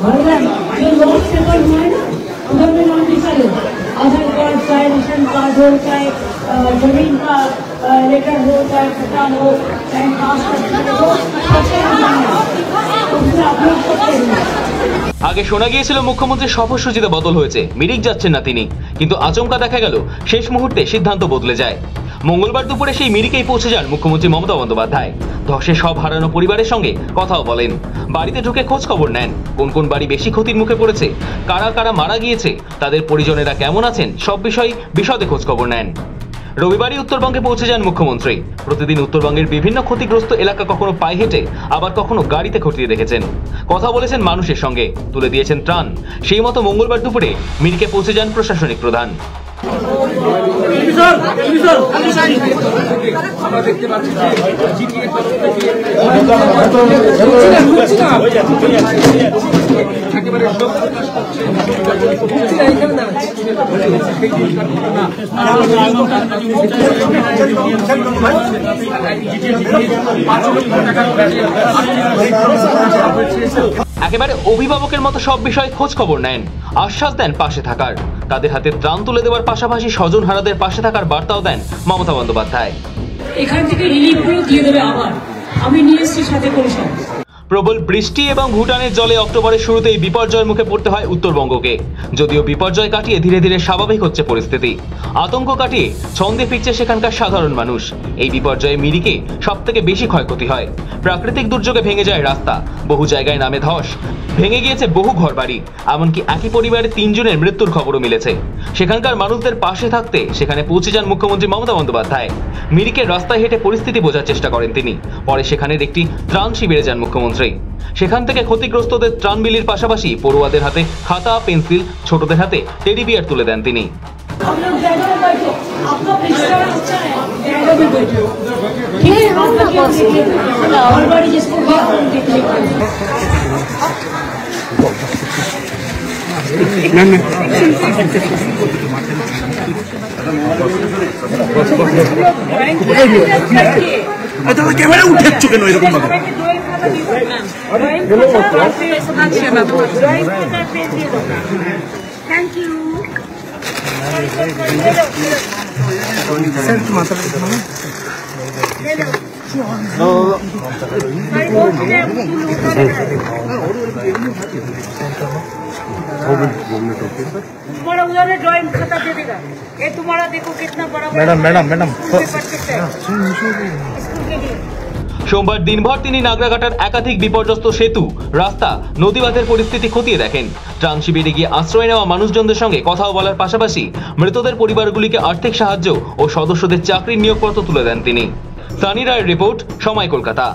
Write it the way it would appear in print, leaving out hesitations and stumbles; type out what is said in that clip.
जो लोग पेपर हुए ना उधर में नाम लिखा लो, आधार कार्ड चाहे रेशन कार्ड हो, चाहे जमीन का लेटर हो, चाहे पता हो, चाहे कास्ट सर्टिफिकेट हो, उसमें अपलोड करते हैं। আগে শোনা গিয়েছিল মুখ্যমন্ত্রীর সফরসূচিতে বদল হয়েছে, মিরিক যাচ্ছেন না তিনি, কিন্তু আচমকা দেখা গেল শেষ মুহূর্তে সিদ্ধান্ত বদলে যায়। মঙ্গলবার দুপুরে সেই মিরিকেই পৌঁছে যান মুখ্যমন্ত্রী মমতা বন্দ্যোপাধ্যায়। ধসে সব হারানো পরিবারের সঙ্গে কথাও বলেন, বাড়িতে ঢুকে খোঁজ খবর নেন কোন কোন বাড়ি বেশি ক্ষতির মুখে পড়েছে, কারা কারা মারা গিয়েছে, তাদের পরিজনেরা কেমন আছেন, সব বিষয় বিশদে খোঁজ খবর নেন। রবিবারই উত্তরবঙ্গে পৌঁছে যান মুখ্যমন্ত্রী। প্রতিদিন উত্তরবঙ্গের বিভিন্ন ক্ষতিগ্রস্ত এলাকা কখনো পায়ে হেঁটে আবার কখনো গাড়িতে খতিয়ে দেখেছেন, কথা বলেছেন মানুষের সঙ্গে, তুলে দিয়েছেন ত্রাণ। সেই মতো মঙ্গলবার দুপুরে মিরিকে পৌঁছে যান প্রশাসনিক প্রধান। একেবারে অভিভাবকের মতো সব বিষয়ে খোঁজ খবর নেন, আশ্বাস দেন পাশে থাকার। তাদের হাতে ত্রাণ তুলে দেওয়ার পাশাপাশি স্বজন হারাদের পাশে থাকার বার্তাও দেন মমতা বন্দ্যোপাধ্যায়। এখান থেকে রিলিফগুলো দিয়ে দেবে আবার, আমি নিয়ে এসেছি সাথে করে সব। প্রবল বৃষ্টি এবং ভুটানের জলে অক্টোবরের শুরুতেই বিপর্যয়ের মুখে পড়তে হয় উত্তরবঙ্গকে। যদিও বিপর্যয় কাটিয়ে ধীরে ধীরে স্বাভাবিক হচ্ছে পরিস্থিতি, আতঙ্ক কাটিয়ে ছন্দে ফিরছে সেখানকার সাধারণ মানুষ। এই বিপর্যয়ে মিরিকে সব থেকে বেশি ক্ষয়ক্ষতি হয়। প্রাকৃতিক দুর্যোগে ভেঙে যায় রাস্তা, বহু জায়গায় নামে ধস, ভেঙে গিয়েছে বহু ঘরবাড়ি, এমনকি একই পরিবারের 3 জনের মৃত্যুর খবরও মিলেছে। সেখানকার মানুষদের পাশে থাকতে সেখানে পৌঁছে যান মুখ্যমন্ত্রী মমতা বন্দ্যোপাধ্যায়। মিরিকের রাস্তায় হেঁটে পরিস্থিতি বোঝার চেষ্টা করেন তিনি। পরে সেখানের একটি ত্রাণ শিবিরে যান মুখ্যমন্ত্রী। সেখান থেকে ক্ষতিগ্রস্তদের ত্রাণ বিলির পাশাপাশি পড়ুয়াদের হাতে খাতা, পেন্সিল, ছোটদের হাতে টেডি বিয়ার তুলে দেন তিনি। ক্যামেরা উঠেছ কেন এরকম ভাবে? तुम्हारा उधर ड्राइंग खाता दे देगा, ये तुम्हारा देखो कितना बड़ा। मैडम সোমবার দিনভর তিনি নাগরাঘাটার একাধিক বিপর্যস্ত সেতু, রাস্তা, নদীবাঁধের পরিস্থিতি খতিয়ে দেখেন। ত্রাণ শিবিরে গিয়ে আশ্রয় নেওয়া মানুষজনদের সঙ্গে কথাও বলার পাশাপাশি মৃতদের পরিবারগুলিকে আর্থিক সাহায্য ও সদস্যদের চাকরির নিয়োগপত্র তুলে দেন তিনি। সানি রায়ের রিপোর্ট, সময়, কলকাতা।